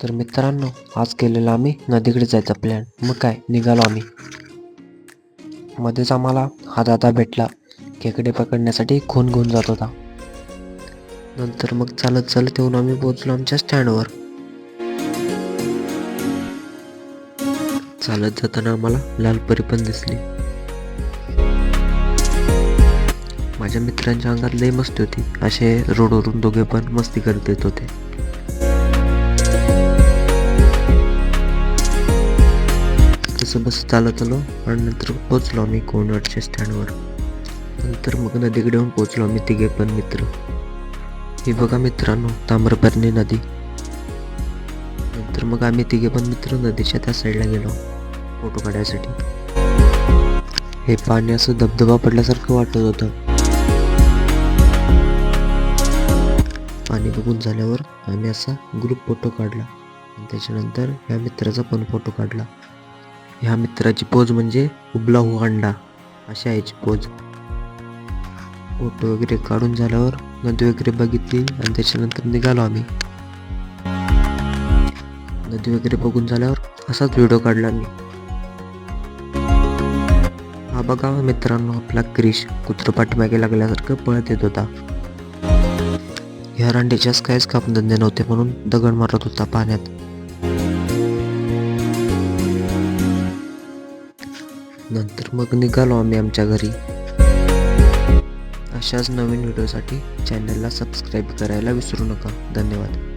तर मित्रांनो, आज केलेला आम्ही नदीकडे जायचा प्लॅन. मग काय निघालो आम्ही. मध्येच आम्हाला हा दादा भेटला, खेकडे पकडण्यासाठी खून घेऊन जात होता. नंतर मग चालत चालत येऊन आम्ही पोहोचलो आमच्या स्टँडवर. चालत जाताना आम्हाला लालपरी पण दिसली. माझ्या मित्रांच्या अंगात लई मस्ती होती. असे रोडवरून दोघे पण मस्ती करत येत होते. तसं बस चालत आलो आणि नंतर पोचलो आम्ही कोणवाडच्या स्टँडवर. नंतर मग नदीकडे येऊन पोचलो आम्ही तिघे पण मित्र. हे बघा मित्रांनो, ताम्रपर्णी नदी. नंतर मग आम्ही तिघे पण मित्र नदीच्या त्या साईडला गेलो फोटो काढण्यासाठी. हे पाणी असं धबधबा पडल्यासारखं वाटत होतं. पाणी बघून झाल्यावर आम्ही असा ग्रुप फोटो काढला आणि त्याच्यानंतर ह्या मित्राचा पण फोटो काढला. ह्या मित्राची पोज म्हणजे उबला हुआ अंडा अशी यायची पोज. फोटो वगैरे काढून झाल्यावर नदी वगैरे बघितली आणि त्याच्यानंतर निघालो आम्ही. नदी वगैरे बघून झाल्यावर असाच व्हिडिओ काढला मी. हा बघा मित्रांनो, आपला क्रिश कुत्र पाठीमागे लागल्यासारखं पळत येत होता. ह्या रांडेच्याच काहीच कामधंदे नव्हते म्हणून दगड मारत होता पाण्यात. नंतर मग निघालो आम्ही आमच्या घरी. अशाच नवीन व्हिडिओसाठी चॅनलला सबस्क्राईब करायला विसरू नका. धन्यवाद.